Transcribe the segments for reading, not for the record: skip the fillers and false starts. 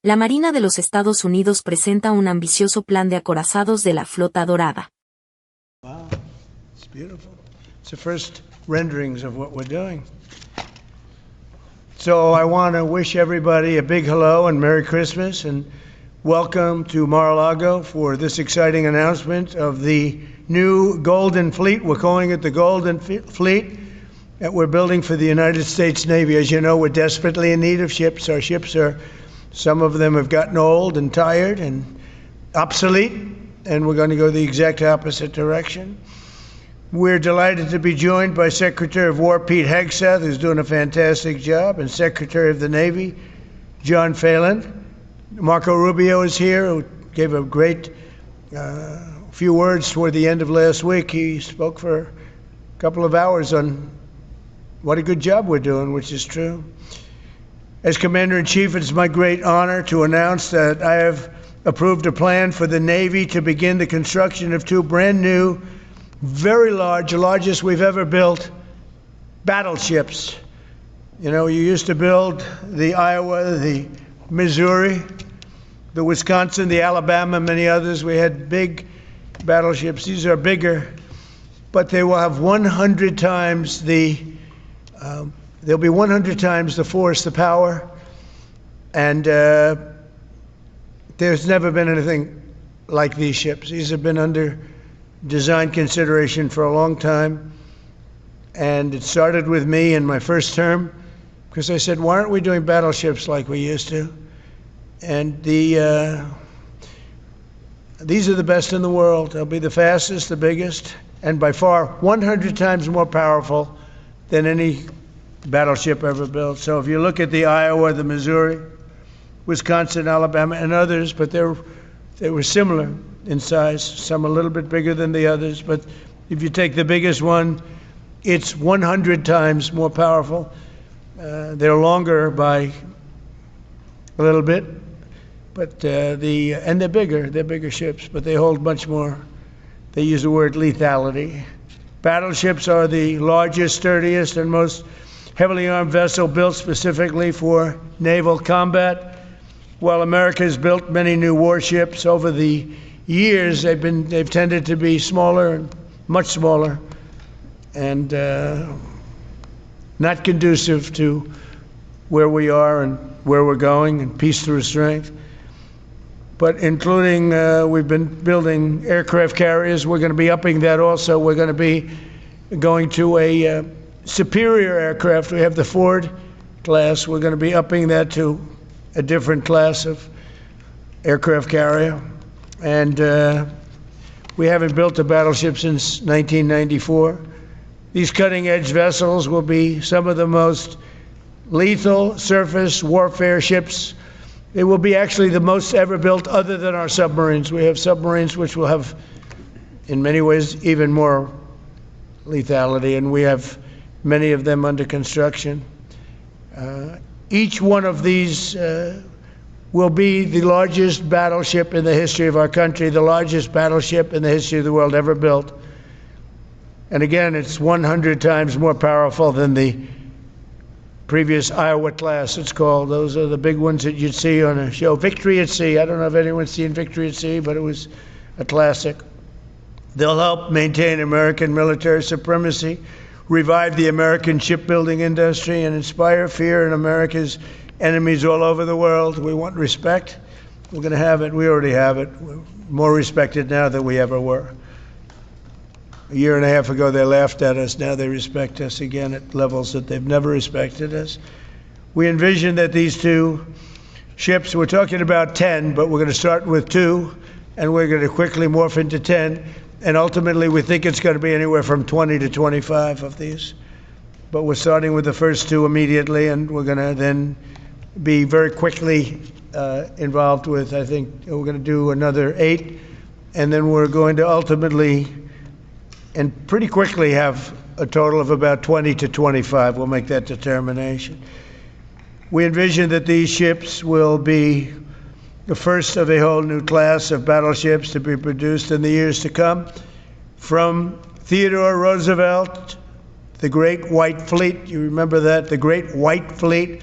La Marina de los Estados Unidos presenta un ambicioso plan de acorazados de la Flota Dorada. Wow, it's beautiful. It's the first renderings of what we're doing. So I want to wish everybody a big hello and Merry Christmas and welcome to Mar-a-Lago for this exciting announcement of the new Golden Fleet. We're calling it the Golden Fleet that we're building for the United States Navy. As you know, we're desperately in need of ships. Our ships are, some of them have gotten old and tired and obsolete, and we're going to go the exact opposite direction. We're delighted to be joined by Secretary of War Pete Hegseth, who's doing a fantastic job, and Secretary of the Navy John Phelan. Marco Rubio is here, who gave a great few words toward the end of last week. He spoke for a couple of hours on what a good job we're doing, which is true. As Commander-in-Chief, it's my great honor to announce that I have approved a plan for the Navy to begin the construction of two brand new, very large, the largest we've ever built, battleships. You know, you used to build the Iowa, the Missouri, the Wisconsin, the Alabama, many others. We had big battleships. These are bigger, but they will have 100 times they'll be 100 times the force, the power, and there's never been anything like these ships. These have been under design consideration for a long time, and it started with me in my first term, because I said, why aren't we doing battleships like we used to? And these are the best in the world. They'll be the fastest, the biggest, and by far 100 times more powerful than any battleship ever built. So if you look at the Iowa, the Missouri, Wisconsin, Alabama, and others, but they were similar in size, some a little bit bigger than the others, but if you take the biggest one, it's 100 times more powerful. They're longer by a little bit, but and they're bigger ships, but they hold much more. They use the word lethality. Battleships are the largest, sturdiest, and most heavily armed vessel built specifically for naval combat. While America has built many new warships over the years, they've tended to be smaller and much smaller, and not conducive to where we are and where we're going, and peace through strength. But including, we've been building aircraft carriers. We're going to be upping that also. We're going to be going to a superior aircraft. We have the Ford class. We're going to be upping that to a different class of aircraft carrier. And we haven't built a battleship since 1994. These cutting-edge vessels will be some of the most lethal surface warfare ships. They will be actually the most ever built other than our submarines. We have submarines which will have, in many ways, even more lethality, and we have many of them under construction. Each one of these will be the largest battleship in the history of our country, the largest battleship in the history of the world ever built. And again, it's 100 times more powerful than the previous Iowa class, it's called. Those are the big ones that you'd see on a show. Victory at Sea. I don't know if anyone's seen Victory at Sea, but it was a classic. They'll help maintain American military supremacy, revive the American shipbuilding industry, and inspire fear in America's enemies all over the world. We want respect. We're going to have it. We already have it. We're more respected now than we ever were. A year and a half ago, they laughed at us. Now they respect us again at levels that they've never respected us. We envision that these two ships, we're talking about 10, but we're going to start with 2, and we're going to quickly morph into 10. And ultimately, we think it's going to be anywhere from 20 to 25 of these. But we're starting with the first 2 immediately, and we're going to then be very quickly involved with, I think, we're going to do another 8. And then we're going to ultimately and pretty quickly have a total of about 20 to 25. We'll make that determination. We envision that these ships will be the first of a whole new class of battleships to be produced in the years to come. From Theodore Roosevelt, the Great White Fleet, you remember that, the Great White Fleet,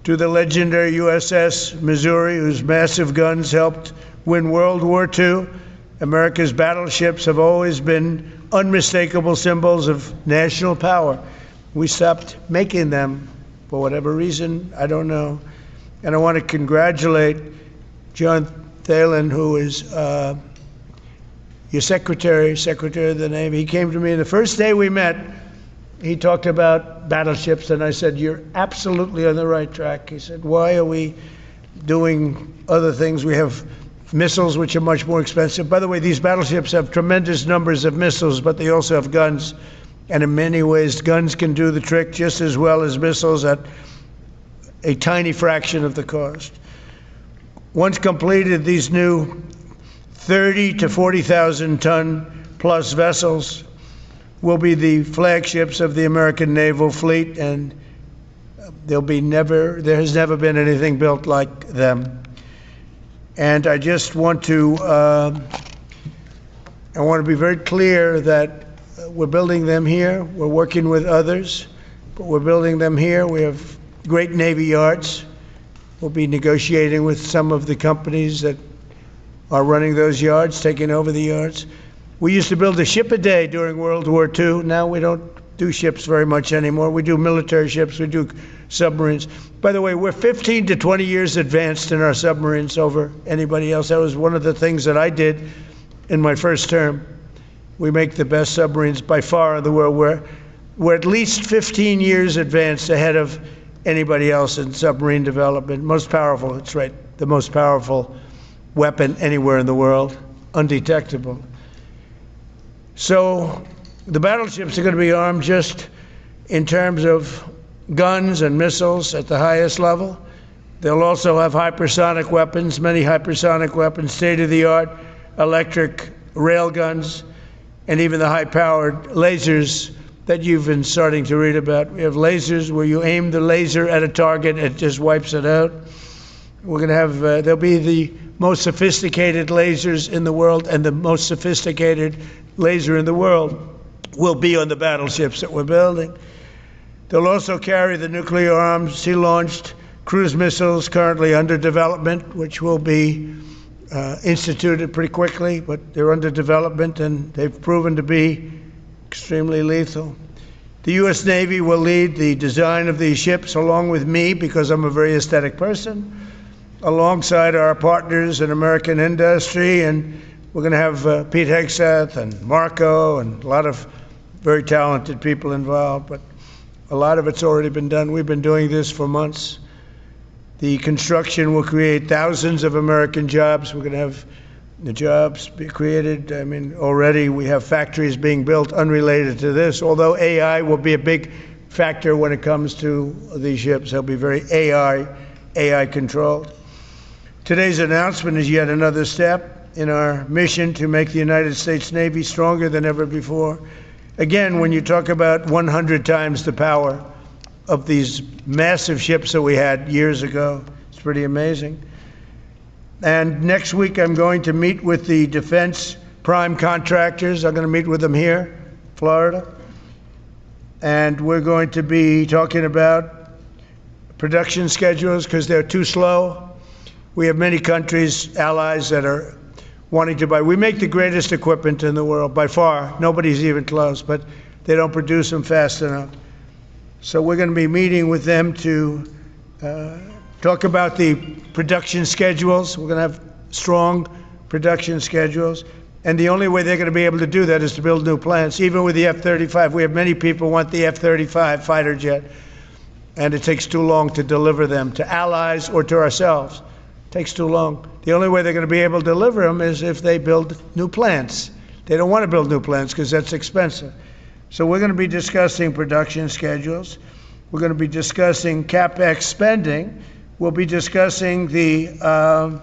to the legendary USS Missouri, whose massive guns helped win World War II. America's battleships have always been unmistakable symbols of national power. We stopped making them for whatever reason, I don't know. And I want to congratulate John Phelan, who is your secretary of the Navy. He came to me the first day we met. He talked about battleships, and I said, "You're absolutely on the right track." He said, "Why are we doing other things? We have missiles, which are much more expensive." By the way, these battleships have tremendous numbers of missiles, but they also have guns. And in many ways, guns can do the trick just as well as missiles at a tiny fraction of the cost. Once completed, these new 30 to 40,000 ton plus vessels will be the flagships of the American naval fleet, and there has never been anything built like them. And I just want to be very clear that we're building them here. We're working with others, but we're building them here. We have great Navy yards. We'll be negotiating with some of the companies that are running those yards, taking over the yards. We used to build a ship a day during World War II. Now we don't do ships very much anymore. We do military ships, we do submarines. By the way, we're 15 to 20 years advanced in our submarines over anybody else. That was one of the things that I did in my first term. We make the best submarines by far in the world. We're at least 15 years advanced ahead of anybody else in submarine development. Most powerful, that's right, the most powerful weapon anywhere in the world, undetectable. So the battleships are going to be armed just in terms of guns and missiles at the highest level. They'll also have hypersonic weapons, many hypersonic weapons, state-of-the-art electric rail guns, and even the high-powered lasers that you've been starting to read about. We have lasers where you aim the laser at a target, it just wipes it out. We're going to have, there'll be the most sophisticated lasers in the world, and the most sophisticated laser in the world will be on the battleships that we're building. They'll also carry the nuclear arms, sea-launched cruise missiles currently under development, which will be instituted pretty quickly, but they're under development and they've proven to be extremely lethal. The U.S. Navy will lead the design of these ships along with me, because I'm a very aesthetic person, alongside our partners in American industry, and we're going to have Pete Hegseth and Marco and a lot of very talented people involved, but a lot of it's already been done. We've been doing this for months. The construction will create thousands of American jobs. We're going to have the jobs be created. I mean, already we have factories being built unrelated to this, although AI will be a big factor when it comes to these ships. They'll be very AI controlled. Today's announcement is yet another step in our mission to make the United States Navy stronger than ever before. Again, when you talk about 100 times the power of these massive ships that we had years ago, it's pretty amazing. And next week I'm going to meet with the defense prime contractors. I'm going to meet with them here, Florida. And we're going to be talking about production schedules because they're too slow. We have many countries, allies, that are wanting to buy. We make the greatest equipment in the world by far. Nobody's even close, but they don't produce them fast enough. So we're going to be meeting with them to talk about the production schedules. We're going to have strong production schedules. And the only way they're going to be able to do that is to build new plants. Even with the F-35, we have many people want the F-35 fighter jet, and it takes too long to deliver them to allies or to ourselves. It takes too long. The only way they're going to be able to deliver them is if they build new plants. They don't want to build new plants because that's expensive. So we're going to be discussing production schedules. We're going to be discussing CapEx spending. We'll be discussing the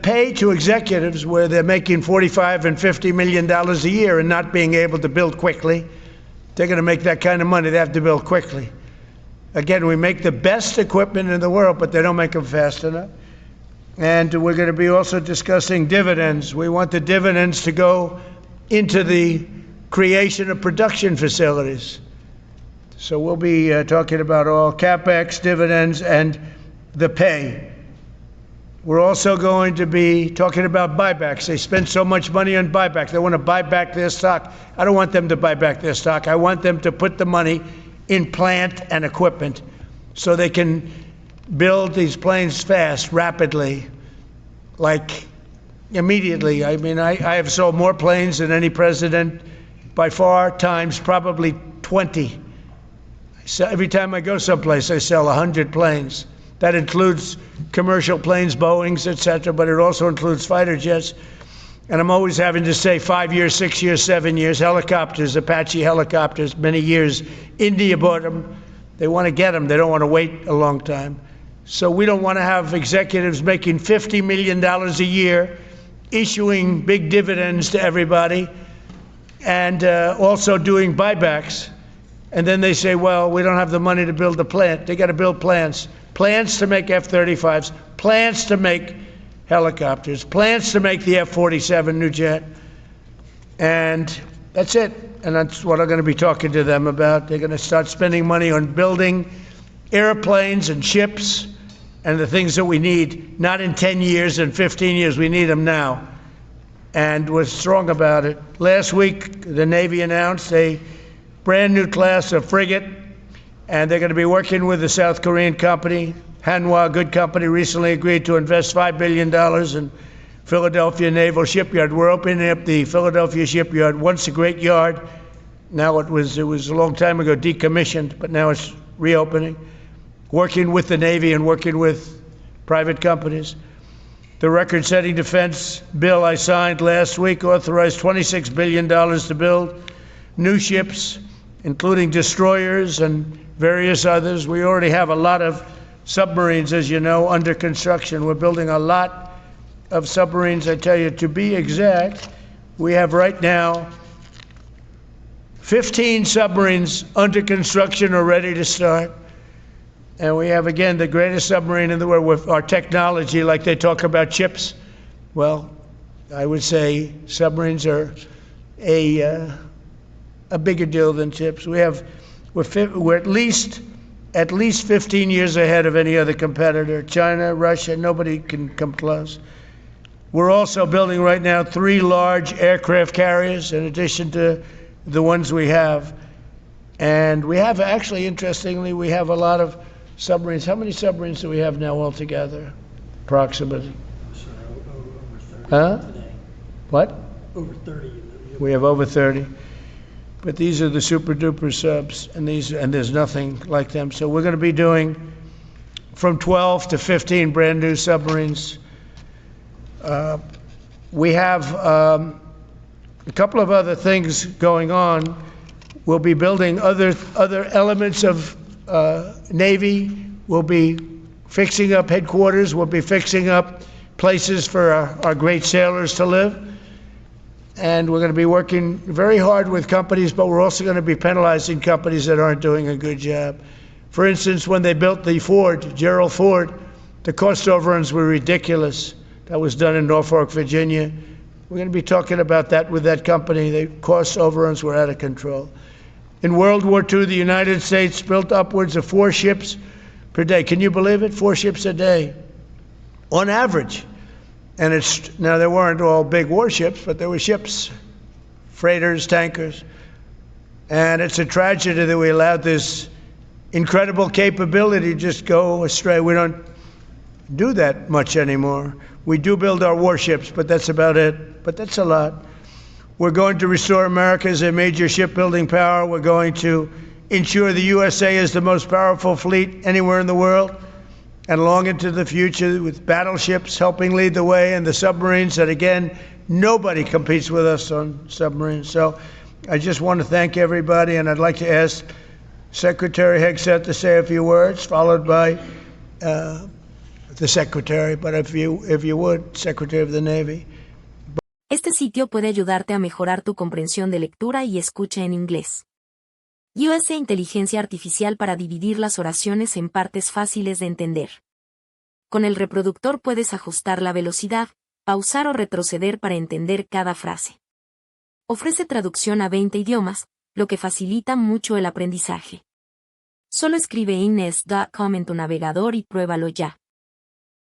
pay to executives where they're making $45 and $50 million a year and not being able to build quickly. They're going to make that kind of money. They have to build quickly. Again, we make the best equipment in the world, but they don't make them fast enough. And we're going to be also discussing dividends. We want the dividends to go into the creation of production facilities. So we'll be talking about all CapEx, dividends, and the pay. We're also going to be talking about buybacks. They spend so much money on buybacks. They want to buy back their stock. I don't want them to buy back their stock. I want them to put the money in plant and equipment so they can build these planes fast, rapidly, like immediately. I mean, I have sold more planes than any president by far, times probably 20. So every time I go someplace, I sell 100 planes. That includes commercial planes, Boeings, etc., but it also includes fighter jets. And I'm always having to say 5 years, 6 years, 7 years. Helicopters, Apache helicopters, many years. India bought them. They want to get them. They don't want to wait a long time. So we don't want to have executives making $50 million a year, issuing big dividends to everybody, and also doing buybacks. And then they say, well, we don't have the money to build the plant. They got to build plants. Plants to make F-35s, plants to make helicopters, plants to make the F-47 new jet. And that's it. And that's what I'm going to be talking to them about. They're going to start spending money on building airplanes and ships and the things that we need, not in 10 years and 15 years. We need them now. And we're strong about it. Last week, the Navy announced a brand new class of frigate, and they're going to be working with the South Korean company. Hanwha, good company, recently agreed to invest $5 billion in Philadelphia Naval Shipyard. We're opening up the Philadelphia Shipyard, once a great yard. Now it was a long time ago decommissioned, but now it's reopening. Working with the Navy and working with private companies. The record-setting defense bill I signed last week authorized $26 billion to build new ships, including destroyers and various others. We already have a lot of submarines, as you know, under construction. We're building a lot of submarines. I tell you, to be exact, we have right now 15 submarines under construction or ready to start. And we have, again, the greatest submarine in the world with our technology, like they talk about chips. Well, I would say submarines are a bigger deal than chips. We're at least 15 years ahead of any other competitor. China, Russia, nobody can come close. We're also building right now 3 large aircraft carriers in addition to the ones we have. And we have, actually, interestingly, we have a lot of submarines. How many submarines do we have now altogether, approximately? Huh? Today. What? Over 30. We have over 30. But these are the super duper subs, and there's nothing like them. So we're going to be doing from 12 to 15 brand new submarines. We have a couple of other things going on. We'll be building other elements of Navy. We'll be fixing up headquarters. We'll be fixing up places for our great sailors to live. And we're going to be working very hard with companies, but we're also going to be penalizing companies that aren't doing a good job. For instance, when they built the Ford, Gerald Ford, the cost overruns were ridiculous. That was done in Norfolk, Virginia. We're going to be talking about that with that company. The cost overruns were out of control. In World War II, the United States built upwards of 4 ships per day. Can you believe it? 4 ships a day, on average. And now there weren't all big warships, but there were ships, freighters, tankers. And it's a tragedy that we allowed this incredible capability to just go astray. We don't do that much anymore. We do build our warships, but that's about it. But that's a lot. We're going to restore America as a major shipbuilding power. We're going to ensure the USA is the most powerful fleet anywhere in the world. And long into the future, with battleships helping lead the way, and the submarines that, again, nobody competes with us on submarines. So I just want to thank everybody, and I'd like to ask Secretary Hegseth to say a few words, followed by the Secretary, but if you would, Secretary of the Navy. Este sitio puede ayudarte a mejorar tu comprensión de lectura y escucha en inglés. USA Inteligencia Artificial para dividir las oraciones en partes fáciles de entender. Con el reproductor puedes ajustar la velocidad, pausar o retroceder para entender cada frase. Ofrece traducción a 20 idiomas, lo que facilita mucho el aprendizaje. Solo escribe inglés.com en tu navegador y pruébalo ya.